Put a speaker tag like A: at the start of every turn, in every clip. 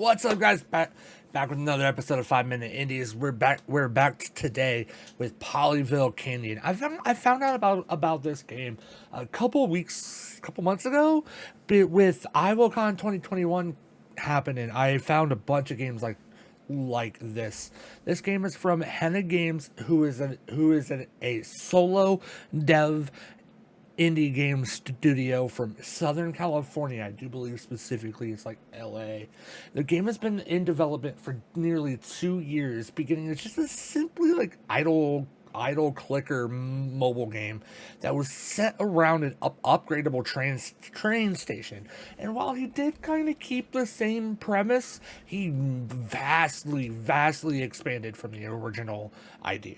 A: What's up, guys? Back with another episode of 5 Minute Indies. We're back today with Polyville Canyon. I found out about this game a couple months ago, but with IWOCon 2021 happening, I found a bunch of games like this. This game is from Henna Games, who is a solo dev indie game studio from Southern California. I do believe specifically it's like LA. The game has been in development for nearly 2 years, beginning as just a simply like idle clicker mobile game that was set around an upgradable train station. And while he did kind of keep the same premise, he vastly expanded from the original idea.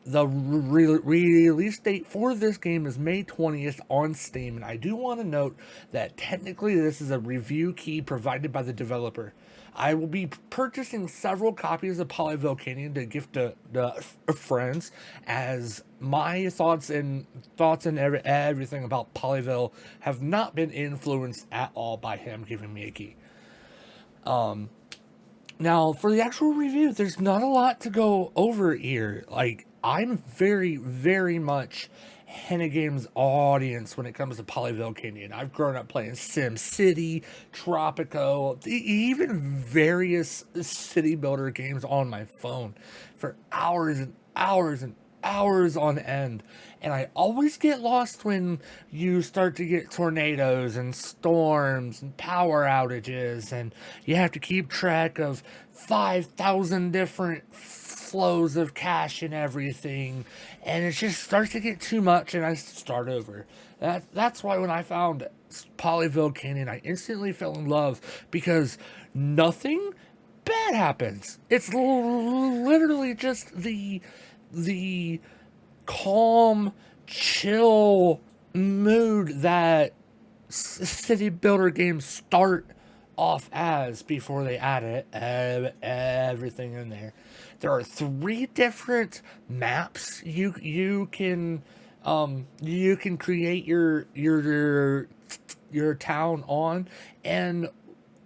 A: The release date for this game is May 20th on Steam, and I do want to note that technically this is a review key provided by the developer. I will be purchasing several copies of Polyville Canyon to gift to friends, as my thoughts and everything about Polyville have not been influenced at all by him giving me a key. Now, for the actual review, there's not a lot to go over here. Like, I'm very much Henna Games audience when it comes to Polyville Canyon. I've grown up playing Sim City, Tropico, even various city builder games on my phone for hours and hours on end. And I always get lost when you start to get tornadoes and storms and power outages, and you have to keep track of 5,000 different flows of cash and everything, and it just starts to get too much, and I start over. That's why when I found Polyville Canyon, I instantly fell in love, because nothing bad happens. It's literally just the calm, chill mood that city builder games start off as before they add everything in there. There are 3 different maps you can create your town on, and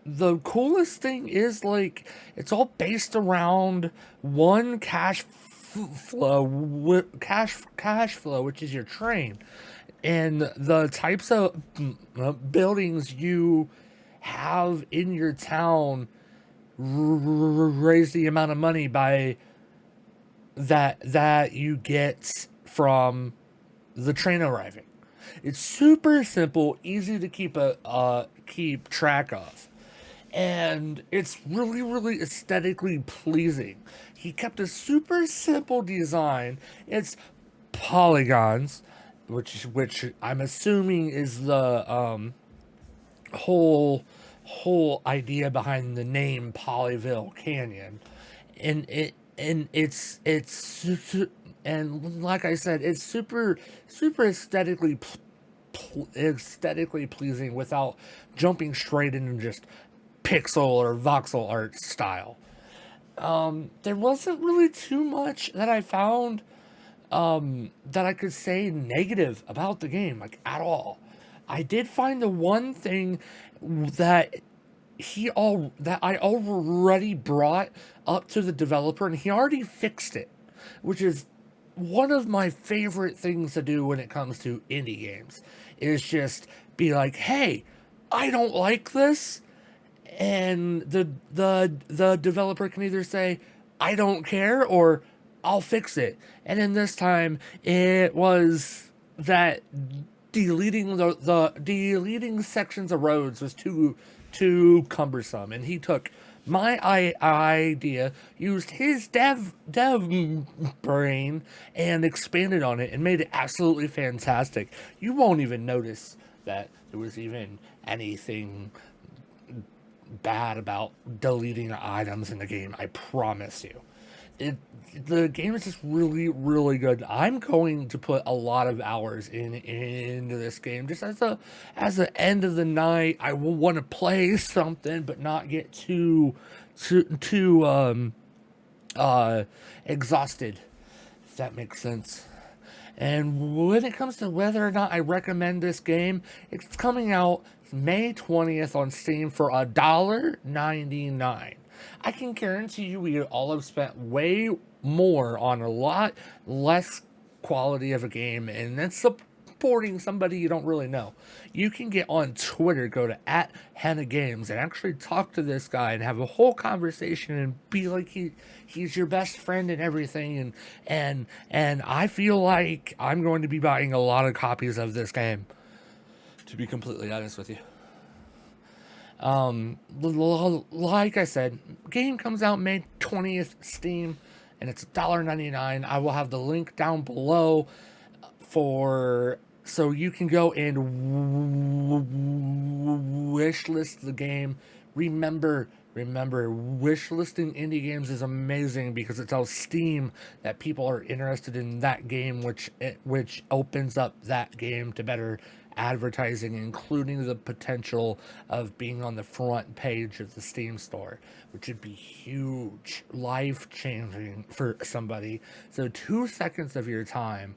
A: the coolest thing is, like, it's all based around one cash flow, which is your train, and the types of buildings you have in your town raise the amount of money by that you get from the train arriving. It's super simple, easy to keep track of, and it's really aesthetically pleasing. He kept a super simple design. It's polygons, which I'm assuming is the whole idea behind the name Polyville Canyon. And like I said, it's super aesthetically pleasing without jumping straight into just pixel or voxel art style. There wasn't really too much that I found that I could say negative about the game, like, at all. I did find the one thing that I already brought up to the developer, and he already fixed it, which is one of my favorite things to do when it comes to indie games, is just be like, hey, I don't like this, and the developer can either say, I don't care, or I'll fix it. And then this time it was that deleting deleting sections of roads was too cumbersome, and he took my idea, used his dev brain, and expanded on it and made it absolutely fantastic. You won't even notice that there was even anything bad about deleting items in the game, I promise you. The game is just really good. I'm going to put a lot of hours into this game, just as the end of the night. I will want to play something, but not get too exhausted, if that makes sense. And when it comes to whether or not I recommend this game, it's coming out May 20th on Steam for $1.99. I can guarantee you we all have spent way more on a lot less quality of a game, and then supporting somebody you don't really know. You can get on Twitter, go to @HennaGames, and actually talk to this guy and have a whole conversation and be like he's your best friend and everything. And I feel like I'm going to be buying a lot of copies of this game, to be completely honest with you. Like I said, game comes out May 20th, Steam, and it's $1.99. I will have the link down below so you can go and wishlist the game. Remember, wishlisting indie games is amazing because it tells Steam that people are interested in that game, which opens up that game to better advertising, including the potential of being on the front page of the Steam store, which would be huge, life-changing for somebody. So 2 seconds of your time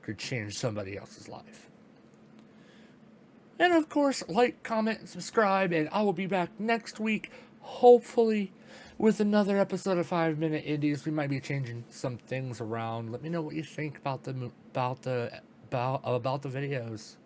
A: could change somebody else's life. And of course, like, comment, and subscribe, and I will be back next week, hopefully, with another episode of 5 Minute Indies. We might be changing some things around. Let me know what you think about the videos.